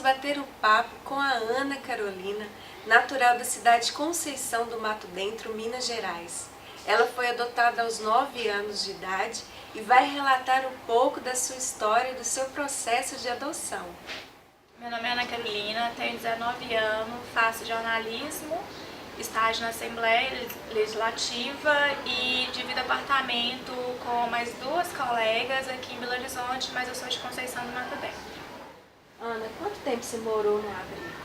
bater o papo com a Ana Carolina, natural da cidade de Conceição do Mato Dentro, Minas Gerais. Ela foi adotada aos 9 anos de idade e vai relatar um pouco da sua história e do seu processo de adoção. Meu nome é Ana Carolina, tenho 19 anos, faço jornalismo, estágio na Assembleia Legislativa e divido apartamento com mais 2 colegas aqui em Belo Horizonte, mas eu sou de Conceição do Mato Dentro. Ana, quanto tempo você morou no abrigo?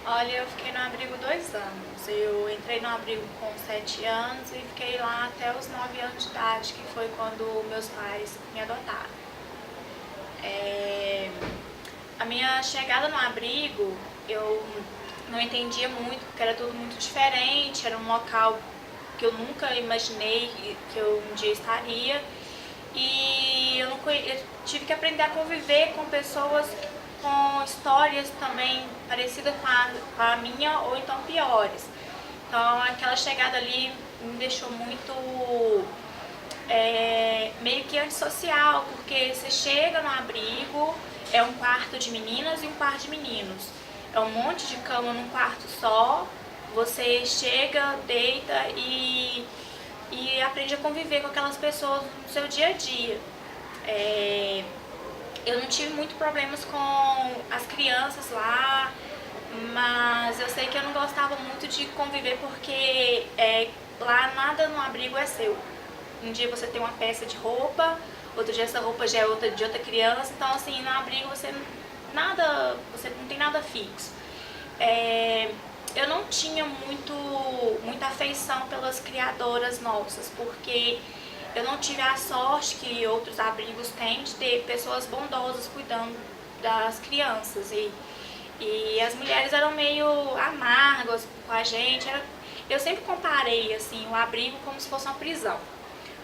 Olha, eu fiquei no abrigo 2 anos. Eu entrei no abrigo com 7 anos e fiquei lá até os 9 anos de idade, que foi quando meus pais me adotaram. A minha chegada no abrigo, eu não entendia muito, porque era tudo muito diferente, era um local que eu nunca imaginei que eu um dia estaria. E eu tive que aprender a conviver com pessoas com histórias também parecidas com a minha ou então piores. Então aquela chegada ali me deixou muito meio que antissocial, porque você chega no abrigo, é um quarto de meninas e um quarto de meninos. É um monte de cama num quarto só, você chega, deita e aprende a conviver com aquelas pessoas no seu dia a dia. Eu não tive muito problemas com as crianças lá, mas eu sei que eu não gostava muito de conviver porque lá nada no abrigo é seu. Um dia você tem uma peça de roupa, outro dia essa roupa já é de outra criança, então assim, no abrigo você não tem nada fixo. Eu não tinha muita afeição pelas criadoras nossas, porque eu não tive a sorte que outros abrigos têm de ter pessoas bondosas cuidando das crianças. E as mulheres eram meio amargas com a gente. Eu sempre comparei assim, o abrigo como se fosse uma prisão.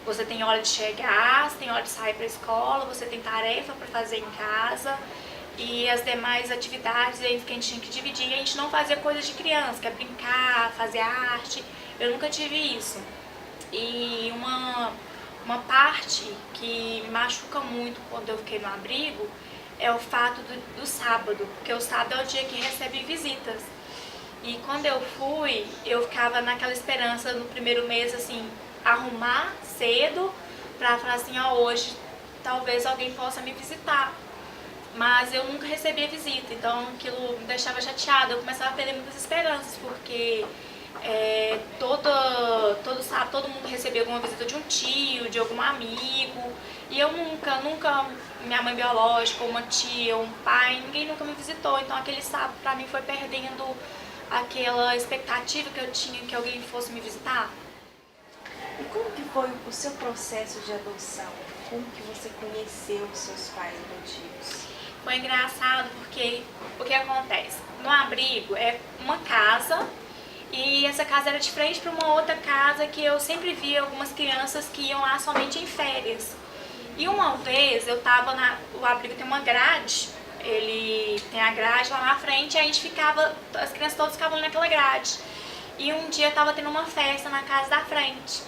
Você tem hora de chegar, você tem hora de sair para a escola, você tem tarefa para fazer em casa. E as demais atividades que a gente tinha que dividir, a gente não fazia coisa de criança, que é brincar, fazer arte. Eu nunca tive isso. E uma parte que me machuca muito quando eu fiquei no abrigo é o fato do sábado, porque o sábado é o dia que recebe visitas. E quando eu fui, eu ficava naquela esperança no primeiro mês, assim, arrumar cedo pra falar assim, hoje talvez alguém possa me visitar. Mas eu nunca recebia visita, então aquilo me deixava chateada, eu começava a perder muitas esperanças, porque todo sábado todo mundo recebia alguma visita de um tio, de algum amigo, e eu nunca, minha mãe biológica, uma tia, um pai, ninguém nunca me visitou, então aquele sábado pra mim foi perdendo aquela expectativa que eu tinha que alguém fosse me visitar. E como que foi o seu processo de adoção? Como que você conheceu os seus pais adotivos? Foi engraçado porque o que acontece? No abrigo é uma casa e essa casa era de frente para uma outra casa que eu sempre via algumas crianças que iam lá somente em férias. E uma vez eu tava o abrigo tem uma grade, ele tem a grade lá na frente e a gente ficava, as crianças todas ficavam naquela grade. E um dia tava tendo uma festa na casa da frente.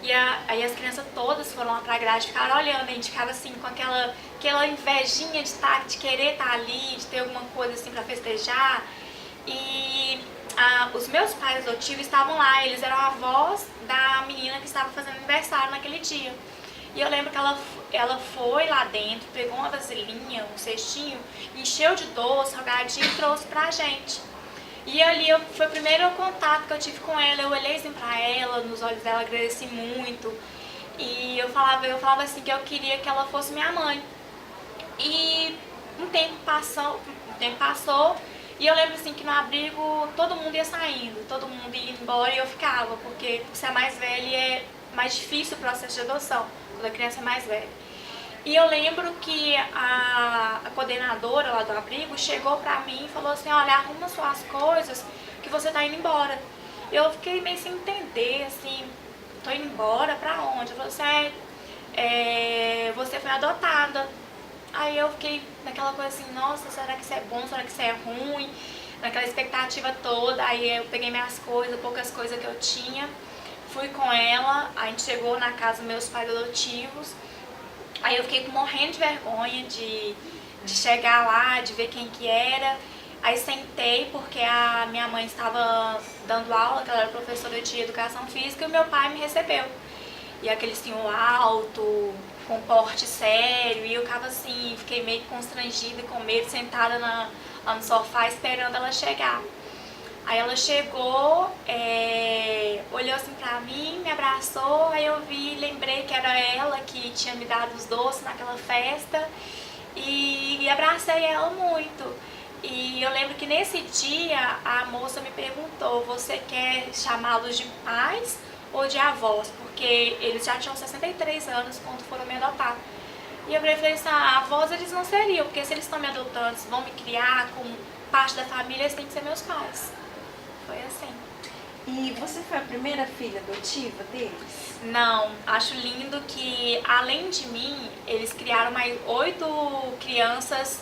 E aí as crianças todas foram lá pra grade, ficaram olhando, a gente ficava assim com aquela invejinha de querer estar ali, de ter alguma coisa assim pra festejar. E os meus pais adotivos estavam lá, eles eram avós da menina que estava fazendo aniversário naquele dia. E eu lembro que ela foi lá dentro, pegou uma vasilhinha, um cestinho, encheu de doce, salgadinho e trouxe pra gente. E ali foi o primeiro contato que eu tive com ela, eu olhei assim pra ela, nos olhos dela agradeci muito. E eu falava assim que eu queria que ela fosse minha mãe. E um tempo passou e eu lembro assim que no abrigo todo mundo ia saindo, todo mundo ia embora e eu ficava, porque por ser mais velha é mais difícil o processo de adoção, quando a criança é mais velha. E eu lembro que a coordenadora lá do abrigo chegou pra mim e falou assim, olha, arruma suas coisas que você tá indo embora. Eu fiquei meio sem entender, assim, tô indo embora pra onde? Ela falou assim, você foi adotada. Aí eu fiquei naquela coisa assim, nossa, será que isso é bom, será que isso é ruim? Naquela expectativa toda, aí eu peguei minhas coisas, poucas coisas que eu tinha, fui com ela, a gente chegou na casa dos meus pais adotivos. Aí eu fiquei morrendo de vergonha de chegar lá, de ver quem que era. Aí sentei porque a minha mãe estava dando aula, que ela era professora de educação física, e o meu pai me recebeu. E aquele senhor alto, com porte sério, e eu ficava assim, fiquei meio constrangida, com medo, sentada lá no sofá esperando ela chegar. Aí ela chegou, olhou assim pra mim, me abraçou, aí eu lembrei que era ela que tinha me dado os doces naquela festa e abracei ela muito. E eu lembro que nesse dia a moça me perguntou, você quer chamá-los de pais ou de avós? Porque eles já tinham 63 anos quando foram me adotar. E eu falei assim, avós eles não seriam, porque se eles estão me adotando, vão me criar como parte da família, eles têm que ser meus pais. Foi assim. E você foi a primeira filha adotiva deles? Não, acho lindo que além de mim, eles criaram mais 8 crianças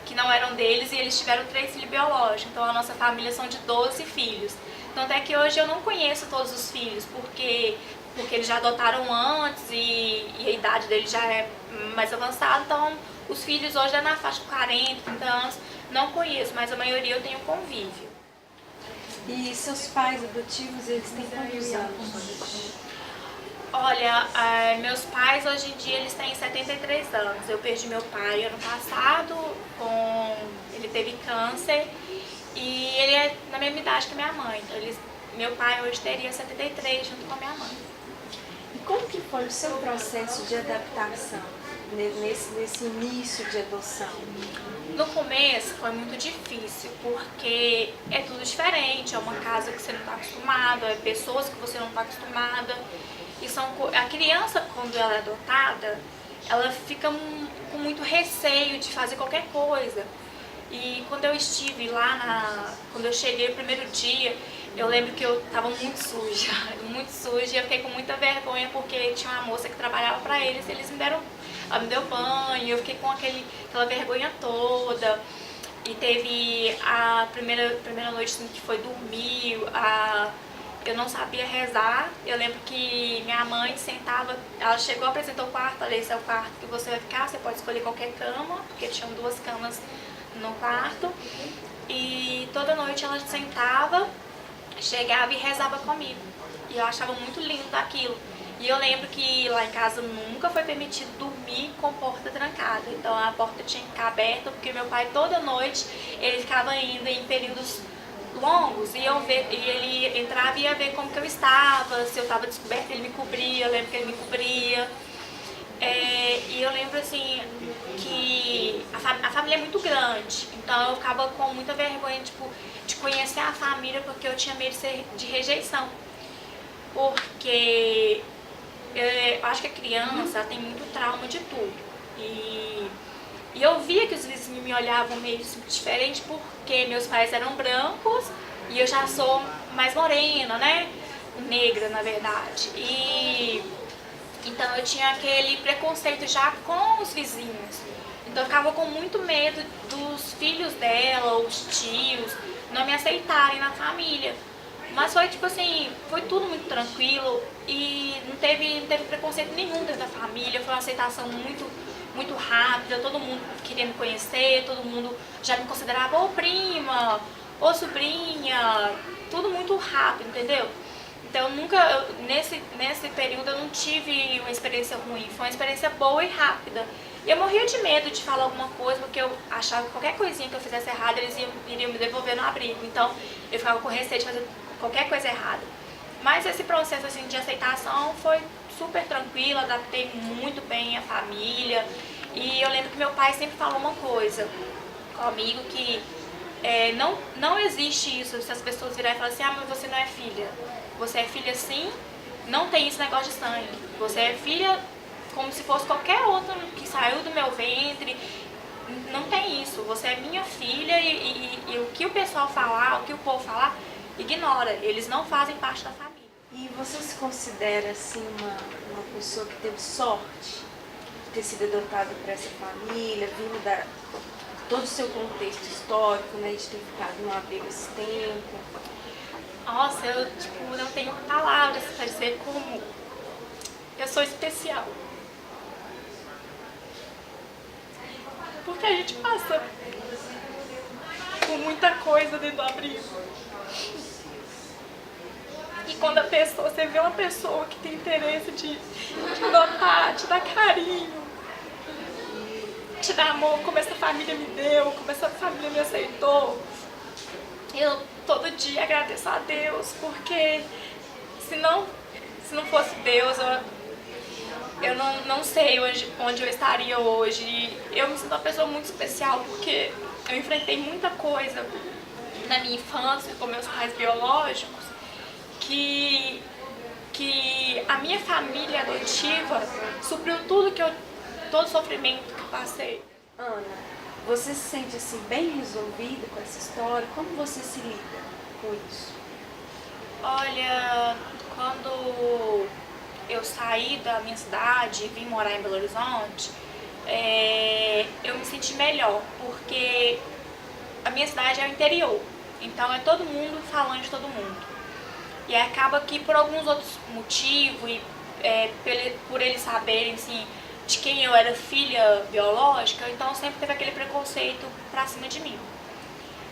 que não eram deles e eles tiveram 3 filhos biológicos. Então a nossa família são de 12 filhos. Tanto é que hoje eu não conheço todos os filhos, porque eles já adotaram antes e a idade deles já é mais avançada. Então os filhos hoje é na faixa de 40, 30 anos. Não conheço, mas a maioria eu tenho convívio. E seus pais adotivos, eles têm quantos anos? Olha, meus pais hoje em dia eles têm 73 anos. Eu perdi meu pai ano passado, ele teve câncer e ele é na mesma idade que minha mãe. Então meu pai hoje teria 73 junto com a minha mãe. E como que foi o seu processo de adaptação nesse início de adoção? No começo foi muito difícil, porque é tudo diferente, é uma casa que você não está acostumado, é pessoas que você não está acostumada. E a criança, quando ela é adotada, ela fica com muito receio de fazer qualquer coisa. E quando eu estive lá, quando eu cheguei o primeiro dia, eu lembro que eu estava muito suja, e eu fiquei com muita vergonha porque tinha uma moça que trabalhava para eles, ela me deu banho, eu fiquei com aquela vergonha toda. E teve a primeira noite assim, que foi dormir, eu não sabia rezar. Eu lembro que minha mãe sentava, ela chegou, apresentou o quarto, falei, esse é o quarto que você vai ficar, você pode escolher qualquer cama, porque tinham 2 camas no quarto. E toda noite ela sentava, chegava e rezava comigo. E eu achava muito lindo aquilo. E eu lembro que lá em casa nunca foi permitido dormir com porta trancada. Então a porta tinha que ficar aberta, porque meu pai toda noite ele ficava indo em períodos longos e ele entrava e ia ver como que eu estava, se eu estava descoberta ele me cobria, eu lembro que ele me cobria. E eu lembro assim que a família é muito grande, então eu ficava com muita vergonha de conhecer a família, porque eu tinha medo de rejeição. Porque eu acho que a criança tem muito trauma de tudo. E eu via que os vizinhos me olhavam meio diferente, porque meus pais eram brancos e eu já sou mais morena, né? Negra, na verdade. Então eu tinha aquele preconceito já com os vizinhos. Então eu ficava com muito medo dos filhos dela, os tios, não me aceitarem na família. Mas foi tipo assim, foi tudo muito tranquilo e não teve preconceito nenhum dentro da família, foi uma aceitação muito rápida, todo mundo queria me conhecer, todo mundo já me considerava ou prima, ou sobrinha, tudo muito rápido, entendeu? Então nesse período eu não tive uma experiência ruim, foi uma experiência boa e rápida. E eu morria de medo de falar alguma coisa, porque eu achava que qualquer coisinha que eu fizesse errado, eles iriam me devolver no abrigo. Então eu ficava com receio de fazer qualquer coisa errada. Mas esse processo assim, de aceitação foi super tranquilo, adaptei muito bem a família. E eu lembro que meu pai sempre falou uma coisa comigo, que não existe isso, se as pessoas virarem e falarem assim, mas você não é filha. Você é filha sim, não tem esse negócio de sangue. Você é filha como se fosse qualquer outra que saiu do meu ventre. Não tem isso, você é minha filha e o que o pessoal falar, o que o povo falar, ignora, eles não fazem parte da família. E você se considera assim uma pessoa que teve sorte de ter sido adotada por essa família, vindo da todo o seu contexto histórico, né, de ter ficado no abrigo esse tempo? Nossa, eu não tenho palavras para dizer como eu sou especial. Porque a gente passa com muita coisa dentro do abrigo. E quando você vê uma pessoa que tem interesse de notar, te dar carinho, te dar amor, como essa família me deu, como essa família me aceitou, eu todo dia agradeço a Deus, porque se não fosse Deus, eu não sei onde eu estaria hoje. Eu me sinto uma pessoa muito especial, porque eu enfrentei muita coisa na minha infância com meus pais biológicos, que a minha família adotiva supriu todo o sofrimento que eu passei. Ana, você se sente assim bem resolvida com essa história? Como você se lida com isso? Olha, quando eu saí da minha cidade e vim morar em Belo Horizonte, eu me senti melhor, porque a minha cidade é o interior, então é todo mundo falando de todo mundo. E acaba que por alguns outros motivos, e por eles saberem assim, de quem eu era filha biológica, então sempre teve aquele preconceito pra cima de mim.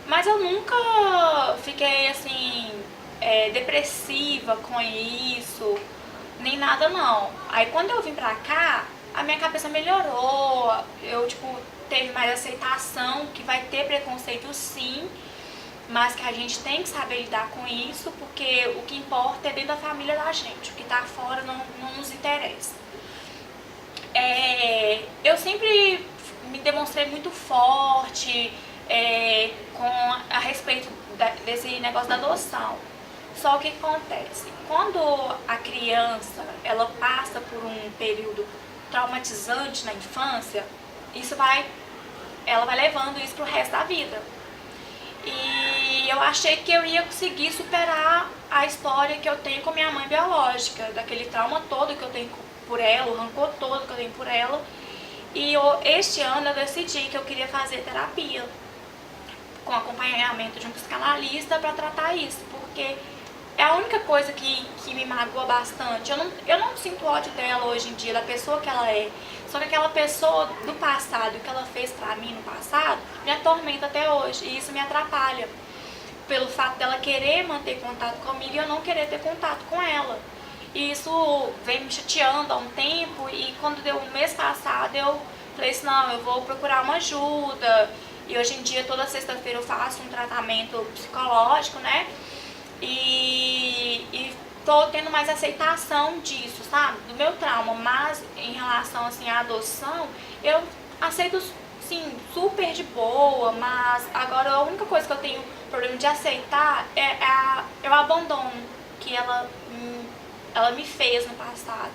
Mas eu nunca fiquei assim, depressiva com isso, nem nada não. Aí quando eu vim pra cá, a minha cabeça melhorou, eu teve mais aceitação, que vai ter preconceito sim, mas que a gente tem que saber lidar com isso, porque o que importa é dentro da família da gente, o que tá fora não nos interessa. Eu sempre me demonstrei muito forte a respeito desse negócio da adoção. Só que o que acontece? Quando a criança ela passa por um período traumatizante na infância, ela vai levando isso pro resto da vida. E eu achei que eu ia conseguir superar a história que eu tenho com minha mãe biológica, daquele trauma todo que eu tenho por ela, o rancor todo que eu tenho por ela. E este ano eu decidi que eu queria fazer terapia, com acompanhamento de um psicanalista, para tratar isso, porque é a única coisa que me magoa bastante. Eu não sinto ódio dela hoje em dia, da pessoa que ela é. Só que aquela pessoa do passado, o que ela fez pra mim no passado, me atormenta até hoje. E isso me atrapalha. Pelo fato dela querer manter contato comigo e eu não querer ter contato com ela. E isso vem me chateando há um tempo. E quando deu um mês passado, eu falei assim, não, eu vou procurar uma ajuda. E hoje em dia, toda sexta-feira eu faço um tratamento psicológico, né? E tô tendo mais aceitação disso, sabe? Do meu trauma, mas em relação assim à adoção, eu aceito sim, super de boa, mas agora a única coisa que eu tenho problema de aceitar é o abandono que ela me fez no passado,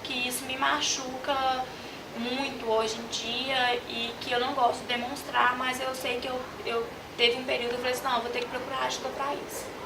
que isso me machuca muito hoje em dia e que eu não gosto de demonstrar, mas eu sei que eu teve um período que eu falei assim, não, eu vou ter que procurar ajuda pra isso.